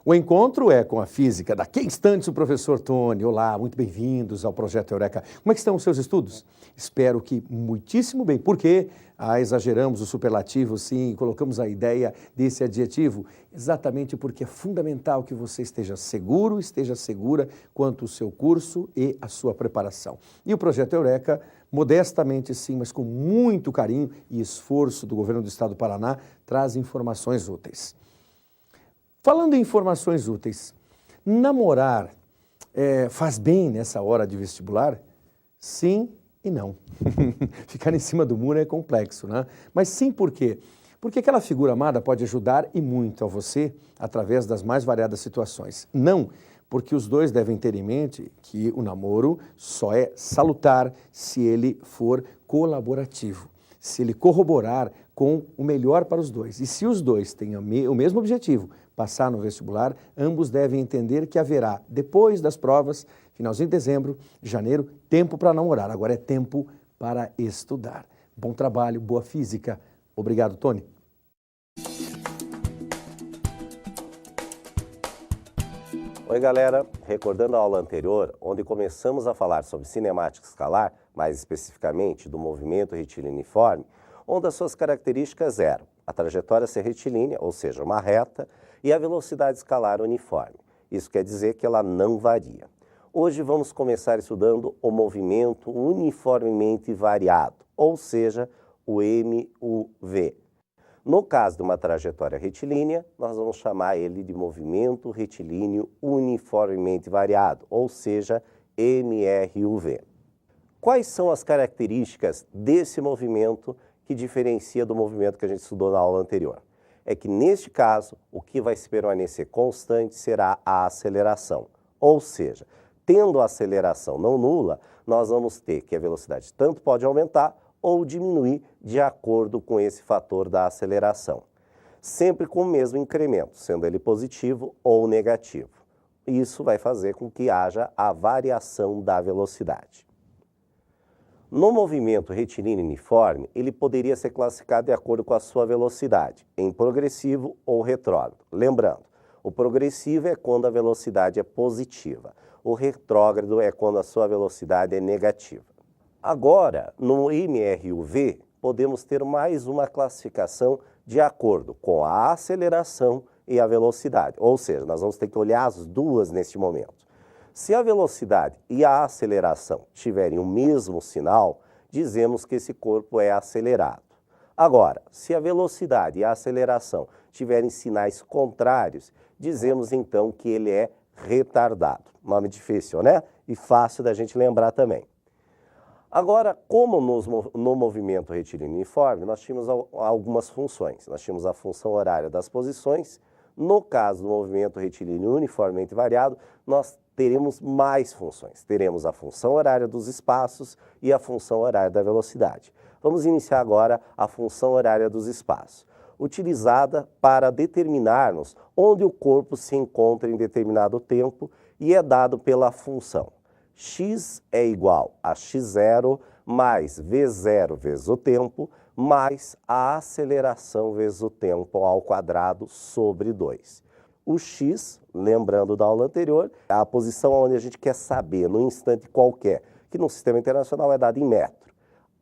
O encontro é com a física. Daqui a instantes o professor Tony. Olá, muito bem-vindos ao Projeto Eureka. Como é que estão os seus estudos? Espero que muitíssimo bem. Por quê? Exageramos o superlativo, sim, colocamos a ideia desse adjetivo, exatamente porque é fundamental que você esteja seguro, esteja segura quanto ao seu curso e a sua preparação. E o Projeto Eureka, modestamente sim, mas com muito carinho e esforço do Governo do Estado do Paraná, traz informações úteis. Falando em informações úteis, namorar faz bem nessa hora de vestibular? Sim e não. Ficar em cima do muro é complexo, né? Mas sim por quê? Porque aquela figura amada pode ajudar e muito a você através das mais variadas situações. Não, porque os dois devem ter em mente que o namoro só é salutar se ele for colaborativo, se ele corroborar com o melhor para os dois. E se os dois têm o mesmo objetivo, passar no vestibular, ambos devem entender que haverá, depois das provas, finalzinho de dezembro, janeiro, tempo para namorar. Agora é tempo para estudar. Bom trabalho, boa física. Obrigado, Tony. Oi, galera. Recordando a aula anterior, onde começamos a falar sobre cinemática escalar, mais especificamente do movimento retilíneo-uniforme, onde as suas características eram a trajetória ser retilínea, ou seja, uma reta, e a velocidade escalar uniforme. Isso quer dizer que ela não varia. Hoje vamos começar estudando o movimento uniformemente variado, ou seja, o MUV. No caso de uma trajetória retilínea, nós vamos chamar ele de movimento retilíneo uniformemente variado, ou seja, MRUV. Quais são as características desse movimento que diferencia do movimento que a gente estudou na aula anterior? É que, neste caso, o que vai se permanecer constante será a aceleração. Ou seja, tendo a aceleração não nula, nós vamos ter que a velocidade tanto pode aumentar ou diminuir de acordo com esse fator da aceleração. Sempre com o mesmo incremento, sendo ele positivo ou negativo. Isso vai fazer com que haja a variação da velocidade. No movimento retilíneo uniforme, ele poderia ser classificado de acordo com a sua velocidade, em progressivo ou retrógrado. Lembrando, o progressivo é quando a velocidade é positiva, o retrógrado é quando a sua velocidade é negativa. Agora, no MRUV, podemos ter mais uma classificação de acordo com a aceleração e a velocidade, ou seja, nós vamos ter que olhar as duas neste momento. Se a velocidade e a aceleração tiverem o mesmo sinal, dizemos que esse corpo é acelerado. Agora, se a velocidade e a aceleração tiverem sinais contrários, dizemos então que ele é retardado. Nome difícil, né? E fácil da gente lembrar também. Agora, como no movimento retilíneo uniforme, nós tínhamos algumas funções. Nós tínhamos a função horária das posições. No caso do movimento retilíneo uniformemente variado, nós teremos mais funções. Teremos a função horária dos espaços e a função horária da velocidade. Vamos iniciar agora a função horária dos espaços, utilizada para determinarmos onde o corpo se encontra em determinado tempo e é dado pela função. X é igual a x0 mais v0 vezes o tempo, mais a aceleração vezes o tempo ao quadrado sobre 2. O x, lembrando da aula anterior, é a posição onde a gente quer saber, num instante qualquer, que no sistema internacional é dado em metro.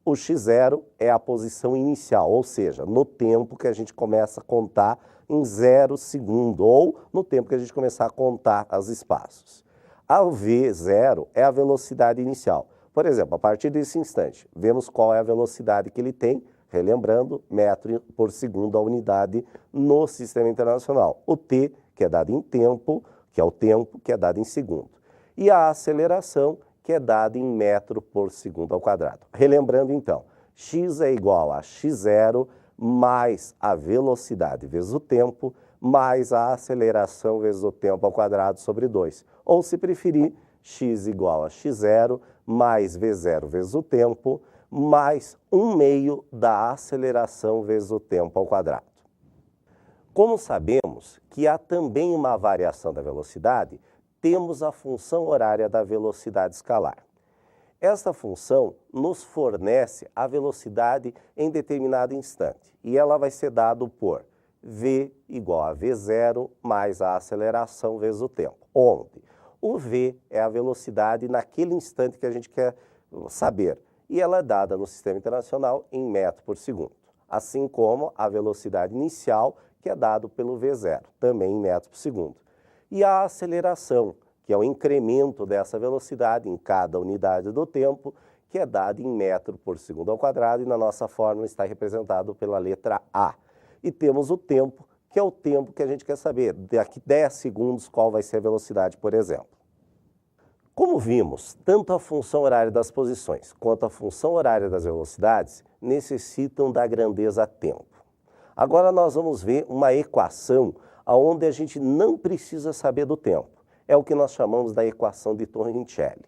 O x0 é a posição inicial, ou seja, no tempo que a gente começa a contar em 0 segundo, ou no tempo que a gente começar a contar os espaços. A v0 é a velocidade inicial. Por exemplo, a partir desse instante, vemos qual é a velocidade que ele tem, relembrando, metro por segundo a unidade no sistema internacional. O t, que é dado em tempo, que é o tempo que é dado em segundo. E a aceleração, que é dada em metro por segundo ao quadrado. Relembrando então, x é igual a x0 mais a velocidade vezes o tempo, mais a aceleração vezes o tempo ao quadrado sobre 2. Ou, se preferir, x igual a x0 mais v0 vezes o tempo, mais 1/2 da aceleração vezes o tempo ao quadrado. Como sabemos que há também uma variação da velocidade, temos a função horária da velocidade escalar. Esta função nos fornece a velocidade em determinado instante e ela vai ser dada por V igual a V0 mais a aceleração vezes o tempo. Onde o V é a velocidade naquele instante que a gente quer saber. E ela é dada no Sistema Internacional em metro por segundo. Assim como a velocidade inicial, que é dado pelo V0, também em metro por segundo. E a aceleração, que é o incremento dessa velocidade em cada unidade do tempo, que é dado em metro por segundo ao quadrado, e na nossa fórmula está representado pela letra A. E temos o tempo, que é o tempo que a gente quer saber, daqui 10 segundos, qual vai ser a velocidade, por exemplo. Como vimos, tanto a função horária das posições quanto a função horária das velocidades necessitam da grandeza tempo. Agora nós vamos ver uma equação onde a gente não precisa saber do tempo. É o que nós chamamos da equação de Torricelli.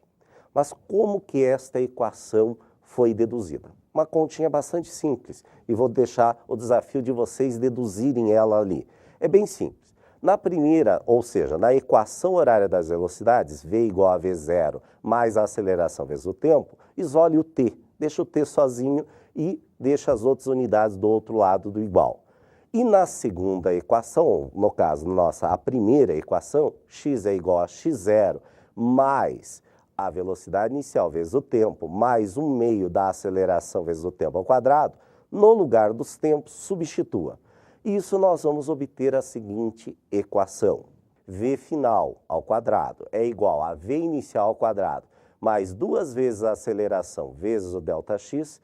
Mas como que esta equação foi deduzida? Uma continha bastante simples e vou deixar o desafio de vocês deduzirem ela ali. É bem simples. Na primeira, ou seja, na equação horária das velocidades, V igual a V0 mais a aceleração vezes o tempo, isole o T, deixa o T sozinho e deixa as outras unidades do outro lado do igual. E na segunda equação, no caso nossa, a primeira equação, x é igual a x0 mais a velocidade inicial vezes o tempo, mais 1/2 da aceleração vezes o tempo ao quadrado, no lugar dos tempos, substitua. Isso nós vamos obter a seguinte equação. V final ao quadrado é igual a V inicial ao quadrado, mais 2 vezes a aceleração vezes o ΔX.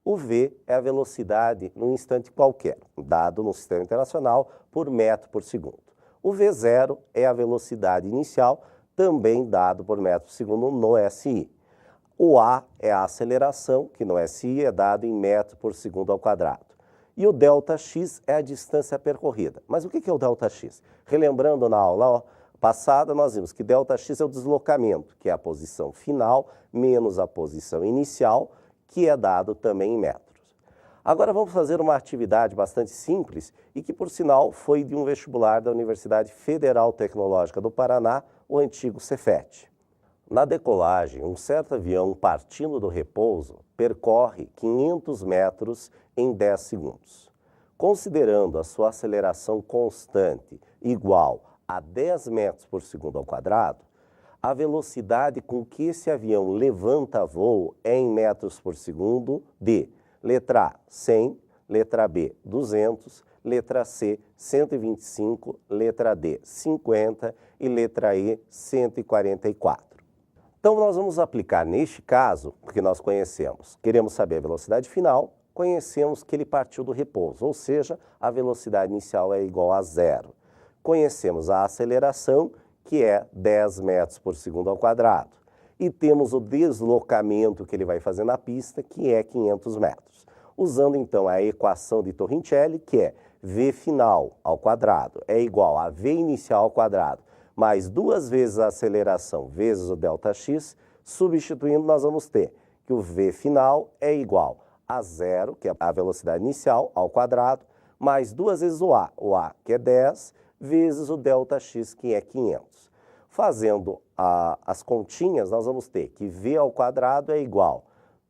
O V é a velocidade num instante qualquer, dado no Sistema Internacional por metro por segundo. O V0 é a velocidade inicial, também dado por metro por segundo no SI. O A é a aceleração, que no SI é dado em metro por segundo ao quadrado. E o ΔX é a distância percorrida. Mas o que é o ΔX? Relembrando na aula passada, nós vimos que ΔX é o deslocamento, que é a posição final menos a posição inicial, que é dado também em metros. Agora vamos fazer uma atividade bastante simples e que, por sinal, foi de um vestibular da Universidade Federal Tecnológica do Paraná, o antigo Cefet. Na decolagem, um certo avião partindo do repouso percorre 500 metros em 10 segundos. Considerando a sua aceleração constante igual a 10 metros por segundo ao quadrado, a velocidade com que esse avião levanta voo é em metros por segundo de letra A, 100, letra B, 200, letra C, 125, letra D, 50 e letra E, 144. Então, nós vamos aplicar neste caso, porque nós conhecemos, queremos saber a velocidade final, conhecemos que ele partiu do repouso, ou seja, a velocidade inicial é igual a 0. Conhecemos a aceleração, que é 10 metros por segundo ao quadrado. E temos o deslocamento que ele vai fazer na pista, que é 500 metros. Usando, então, a equação de Torricelli, que é V final ao quadrado é igual a V inicial ao quadrado, mais 2 vezes a aceleração vezes o ΔX, substituindo, nós vamos ter que o V final é igual a 0, que é a velocidade inicial, ao quadrado, mais 2 vezes o A, que é 10, vezes o ΔX, que é 500. Fazendo as continhas, nós vamos ter que V ao quadrado é igual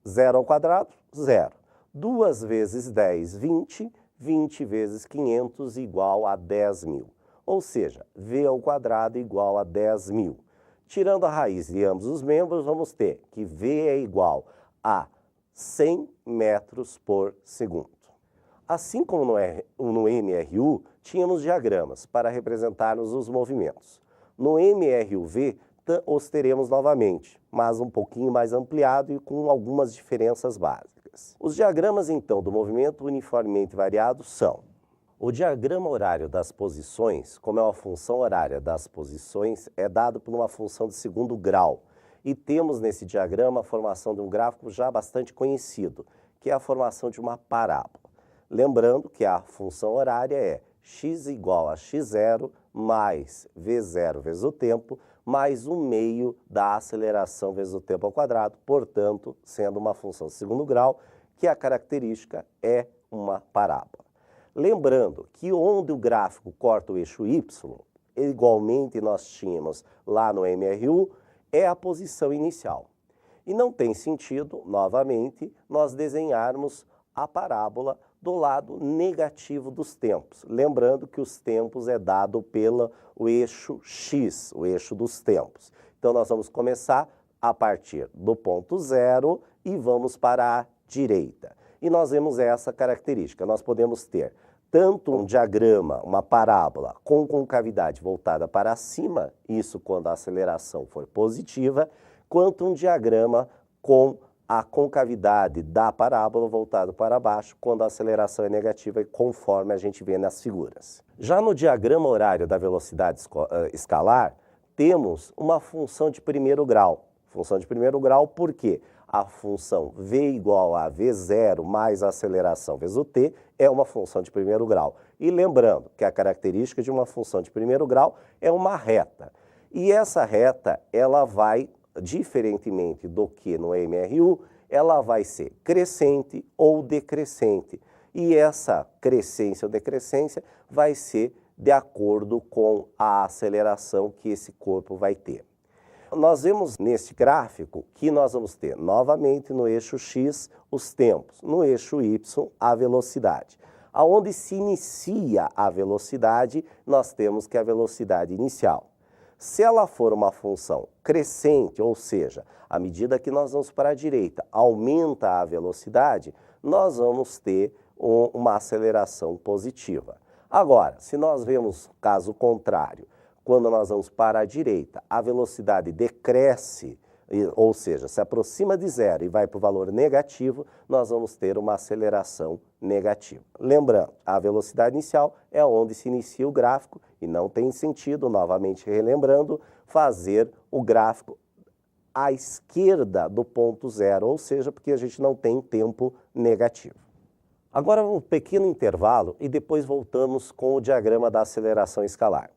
a 0 ao quadrado, 0. 2 vezes 10, 20, 20 vezes 500 igual a 10.000. Ou seja, V ao quadrado igual a 10.000. Tirando a raiz de ambos os membros, vamos ter que V é igual a 100 metros por segundo. Assim como no MRU, tínhamos diagramas para representarmos os movimentos. No MRUV, os teremos novamente, mas um pouquinho mais ampliado e com algumas diferenças básicas. Os diagramas, então, do movimento uniformemente variado são: o diagrama horário das posições, como é uma função horária das posições, é dado por uma função de segundo grau. E temos nesse diagrama a formação de um gráfico já bastante conhecido, que é a formação de uma parábola. Lembrando que a função horária é x igual a x0 mais v0 vezes o tempo, mais 1/2 da aceleração vezes o tempo ao quadrado, portanto, sendo uma função de segundo grau, que a característica é uma parábola. Lembrando que onde o gráfico corta o eixo y, igualmente nós tínhamos lá no MRU, é a posição inicial. E não tem sentido, novamente, nós desenharmos a parábola do lado negativo dos tempos. Lembrando que os tempos é dado pelo eixo X, o eixo dos tempos. Então, nós vamos começar a partir do ponto zero e vamos para a direita. E nós vemos essa característica. Nós podemos ter tanto um diagrama, uma parábola com concavidade voltada para cima, isso quando a aceleração for positiva, quanto um diagrama com a concavidade da parábola voltada para baixo, quando a aceleração é negativa, conforme a gente vê nas figuras. Já no diagrama horário da velocidade escalar, temos uma função de primeiro grau. Função de primeiro grau porque a função v igual a v0 mais a aceleração vezes o t é uma função de primeiro grau. E lembrando que a característica de uma função de primeiro grau é uma reta. E essa reta, ela vai, diferentemente do que no MRU, ela vai ser crescente ou decrescente. E essa crescência ou decrescência vai ser de acordo com a aceleração que esse corpo vai ter. Nós vemos neste gráfico que nós vamos ter novamente no eixo X os tempos, no eixo Y a velocidade. Aonde se inicia a velocidade, nós temos que a velocidade inicial. Se ela for uma função crescente, ou seja, à medida que nós vamos para a direita, aumenta a velocidade, nós vamos ter uma aceleração positiva. Agora, se nós vemos caso contrário, quando nós vamos para a direita, a velocidade decresce, ou seja, se aproxima de zero e vai para o valor negativo, nós vamos ter uma aceleração negativa. Lembrando, a velocidade inicial é onde se inicia o gráfico e não tem sentido, novamente relembrando, fazer o gráfico à esquerda do ponto zero, ou seja, porque a gente não tem tempo negativo. Agora um pequeno intervalo e depois voltamos com o diagrama da aceleração escalar.